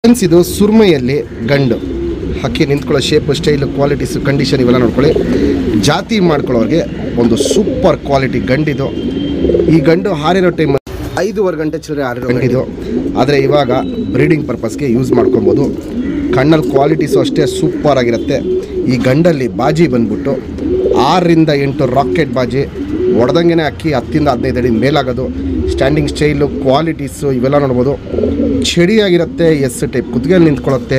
Friends, ಇದು ಸುರ್ಮೈಯಲ್ಲಿ ಗಂಡು ಹಕ್ಕಿ ನಿಂತ್ಕೊಳ್ಳೋ ಶೇಪ್, ಸ್ಟೈಲು, ಕ್ವಾಲಿಟೀಸು, ಕಂಡೀಷನ್ ಇವೆಲ್ಲ ನೋಡ್ಕೊಳ್ಳಿ. ಜಾತಿ ಮಾಡ್ಕೊಳ್ಳೋರಿಗೆ ಒಂದು ಸೂಪರ್ ಕ್ವಾಲಿಟಿ ಗಂಡಿದು. ಈ ಗಂಡು ಹಾರಿರೋ ಟೈಮ್ 5:15 ಗಂಟೆ ಚಿಲ್ಲರೆ ಹಾರಿರೋ ಗಂಡಿದು. ಆದರೆ ಇವಾಗ ಬ್ರೀಡಿಂಗ್ ಪರ್ಪಸ್ಗೆ ಯೂಸ್ ಮಾಡ್ಕೊಬೋದು. ಕಣ್ಣಲ್ಲಿ ಕ್ವಾಲಿಟೀಸು ಅಷ್ಟೇ ಸೂಪರ್ ಆಗಿರುತ್ತೆ. ಈ ಗಂಡಲ್ಲಿ ಬಾಜಿ ಬಂದ್ಬಿಟ್ಟು 6ರಿಂದ 8 ರಾಕೆಟ್ ಬಾಜಿ ಹೊಡೆದಂಗೆ ಅಕ್ಕಿ 10ರಿಂದ 15 ಅಡಿ ಮೇಲಾಗೋದು. ಸ್ಟ್ಯಾಂಡಿಂಗ್ ಸ್ಟೈಲು, ಕ್ವಾಲಿಟೀಸು ಇವೆಲ್ಲ ನೋಡ್ಬೋದು. ಚಡಿಯಾಗಿರುತ್ತೆ. ಎಸ್ ಟೈಪ್ ಕುತ್ತಿಗೆಯಲ್ಲಿ ನಿಂತ್ಕೊಳ್ಳುತ್ತೆ.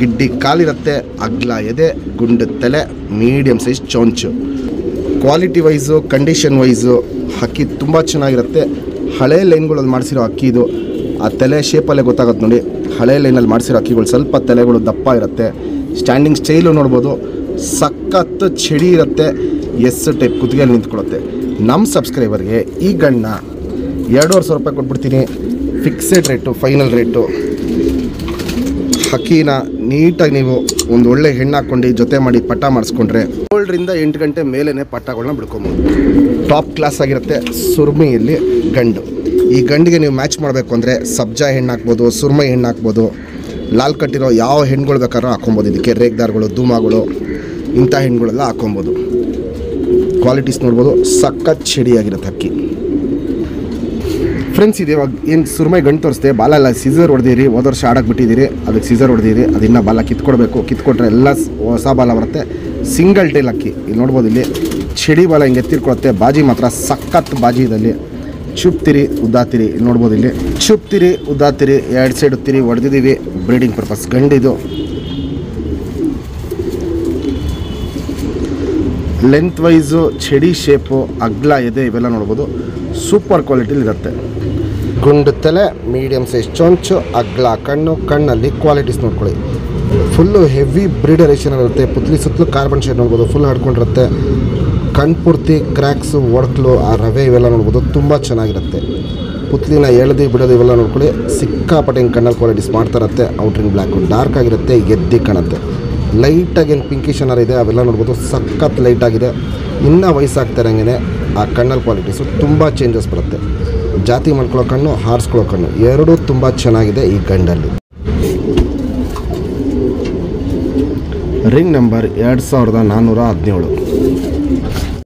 ಗಿಡ್ಡಿ ಕಾಲಿರುತ್ತೆ. ಅಗ್ಲ ಎದೆ, ಗುಂಡು ತಲೆ, ಮೀಡಿಯಮ್ ಸೈಜ್ ಚೊಂಚು. ಕ್ವಾಲಿಟಿ ವೈಸು, ಕಂಡೀಷನ್ ವೈಸು ಹಕ್ಕಿ ತುಂಬ ಚೆನ್ನಾಗಿರುತ್ತೆ. ಹಳೆ ಲೈನ್ಗಳಲ್ಲಿ ಮಾಡಿಸಿರೋ ಅಕ್ಕಿ ಇದು. ಆ ತಲೆ ಶೇಪಲ್ಲೇ ಗೊತ್ತಾಗುತ್ತೆ ನೋಡಿ. ಹಳೆ ಲೈನಲ್ಲಿ ಮಾಡಿಸಿರೋ ಅಕ್ಕಿಗಳು ಸ್ವಲ್ಪ ತಲೆಗಳು ದಪ್ಪ ಇರುತ್ತೆ. ಸ್ಟ್ಯಾಂಡಿಂಗ್ ಸ್ಟೈಲು ನೋಡ್ಬೋದು. ಸಖತ್ತು ಚಡಿ ಇರುತ್ತೆ. ಎಸ್ ಟೈಪ್ ಕುತ್ತಿಗೆಯಲ್ಲಿ ನಿಂತ್ಕೊಳ್ಳುತ್ತೆ. ನಮ್ಮ ಸಬ್ಸ್ಕ್ರೈಬರ್ಗೆ ಈ ಗಣ್ಣ 2,500 ರೂಪಾಯಿ ಕೊಟ್ಬಿಡ್ತೀನಿ. Fixed rate, final rate. ಹಕ್ಕಿನ ನೀಟಾಗಿ ನೀವು ಒಂದು ಒಳ್ಳೆ ಹೆಣ್ಣು ಹಾಕ್ಕೊಂಡು ಜೊತೆ ಮಾಡಿ ಪಟ್ಟ ಮಾಡಿಸ್ಕೊಂಡ್ರೆ 7ರಿಂದ 8 ಗಂಟೆ ಮೇಲೇ ಪಟ್ಟಗಳನ್ನ ಬಿಡ್ಕೊಬೋದು. ಟಾಪ್ ಕ್ಲಾಸ್ ಆಗಿರುತ್ತೆ. ಸುರ್ಮಿಯಲ್ಲಿ ಗಂಡು. ಈ ಗಂಡಿಗೆ ನೀವು ಮ್ಯಾಚ್ ಮಾಡಬೇಕು ಅಂದರೆ ಸಬ್ಜಾ ಹೆಣ್ಣು ಹಾಕ್ಬೋದು, ಸುರ್ಮೈ ಹೆಣ್ಣು ಹಾಕ್ಬೋದು. ಲಾಲ್ ಕಟ್ಟಿರೋ ಯಾವ ಹೆಣ್ಣುಗಳು ಬೇಕಾದ್ರೂ ಹಾಕ್ಕೊಬೋದು. ಇದಕ್ಕೆ ರೇಗ್ದಾರ್ಗಳು, ಧೂಮಾಗಳು ಇಂಥ ಹೆಣ್ಣುಗಳೆಲ್ಲ ಹಾಕ್ಕೊಬೋದು. ಕ್ವಾಲಿಟೀಸ್ ನೋಡ್ಬೋದು. ಸಖತ್ ಚಡಿಯಾಗಿರುತ್ತೆ ಹಕ್ಕಿ. ಫ್ರೆಂಡ್ಸ್, ಇದು ಇವಾಗ ಏನು ಸುರ್ಮೈ ಗಂಡು ತೋರಿಸ್ದೆ, ಬಾಲ ಎಲ್ಲ ಸೀಸರ್ ಹೊಡೆದಿರಿ. ಹೋದ ವರ್ಷ ಆಡಕ್ಕೆ ಬಿಟ್ಟಿದ್ದೀರಿ, ಅದಕ್ಕೆ ಸೀಸರ್ ಹೊಡೆದಿರಿ. ಅದನ್ನು ಬಾಲ ಕಿತ್ಕೊಡ್ಬೇಕು. ಕಿತ್ಕೊಟ್ರೆ ಎಲ್ಲ ಹೊಸ ಬಾಲ ಬರುತ್ತೆ. ಸಿಂಗಲ್ ಟೇಲ್ ಅಕ್ಕಿ ಇಲ್ಲಿ ನೋಡ್ಬೋದು. ಇಲ್ಲಿ ಚಡಿ ಬಾಲ ಹಿಂಗೆ ಎತ್ತಿರ್ಕೊಳುತ್ತೆ. ಬಾಜಿ ಮಾತ್ರ ಸಖತ್ ಬಾಜಿ ಇದಲ್ಲಿ. ಚುಪ್ತಿರಿ, ಉದ್ದಾತಿರಿ ಇಲ್ಲಿ ನೋಡ್ಬೋದು. ಇಲ್ಲಿ ಚುಪ್ತಿರಿ, ಉದ್ದಾತಿರಿ 2 ಸೈಡ್ ಉತ್ತಿರಿ ಹೊಡೆದಿದ್ದೀವಿ. ಬ್ರೀಡಿಂಗ್ ಪರ್ಪಸ್ ಗಂಡಿದು. ಲೆಂತ್ ವೈಸು, ಚಡಿ ಶೇಪು, ಅಗ್ಲ ಎದೆ ಇವೆಲ್ಲ ನೋಡ್ಬೋದು. ಸೂಪರ್ ಕ್ವಾಲಿಟಿಲಿ ಇರುತ್ತೆ. ಗುಂಡು ತಲೆ, ಮೀಡಿಯಮ್ ಸೈಜ್ ಚೊಂಚು, ಅಗ್ಲ ಕಣ್ಣು. ಕಣ್ಣಲ್ಲಿ ಕ್ವಾಲಿಟೀಸ್ ನೋಡ್ಕೊಳ್ಳಿ. ಫುಲ್ಲು ಹೆವಿ ಬ್ರೀಡರೇಷನ್ ಇರುತ್ತೆ. ಪುತ್ಲಿ ಸುತ್ತಲೂ ಕಾರ್ಬನ್ ಶೇಡ್ ನೋಡ್ಬೋದು. ಫುಲ್ ಹಡ್ಕೊಂಡಿರುತ್ತೆ. ಕಣ್ಣು ಪೂರ್ತಿ ಕ್ರ್ಯಾಕ್ಸು, ಒಡಕ್ಲು, ಆ ರವೆ ಇವೆಲ್ಲ ನೋಡ್ಬೋದು. ತುಂಬ ಚೆನ್ನಾಗಿರುತ್ತೆ. ಪುತ್ಲಿನ ಎಳ್ದು ಬಿಡೋದು ಇವೆಲ್ಲ ನೋಡ್ಕೊಳ್ಳಿ. ಸಿಕ್ಕಾಪಟ್ಟೆ ಹಿಂಗೆ ಕಣ್ಣಲ್ಲಿ ಕ್ವಾಲಿಟೀಸ್ ಮಾಡ್ತಾ ಇರುತ್ತೆ. ಔಟ್ರಿಂಗ್ ಬ್ಲ್ಯಾಕು ಡಾರ್ಕ್ ಆಗಿರುತ್ತೆ. ಎದ್ದಿ ಕಾಣುತ್ತೆ. ಲೈಟಾಗಿ ಏನು ಪಿಂಕಿಶ್ ಏನಾರು ಇದೆ ಅವೆಲ್ಲ ನೋಡ್ಬೋದು. ಸಖತ್ ಲೈಟಾಗಿದೆ. ಇನ್ನೂ ವಯಸ್ಸಾಗ್ತಾರಂಗೆ ಆ ಕಣ್ಣಲ್ಲಿ ಕ್ವಾಲಿಟೀಸು ತುಂಬ ಚೇಂಜಸ್ ಬರುತ್ತೆ. ಜಾತಿ ಮಾಡ್ಕೊಳ್ಳೋ ಕಣ್ಣು, ಹಾರಿಸ್ಕೊಳ್ಳೋ ಕಣ್ಣು ಎರಡೂ ತುಂಬ ಚೆನ್ನಾಗಿದೆ ಈ ಗಂಡಲ್ಲಿ. Ring number 2417.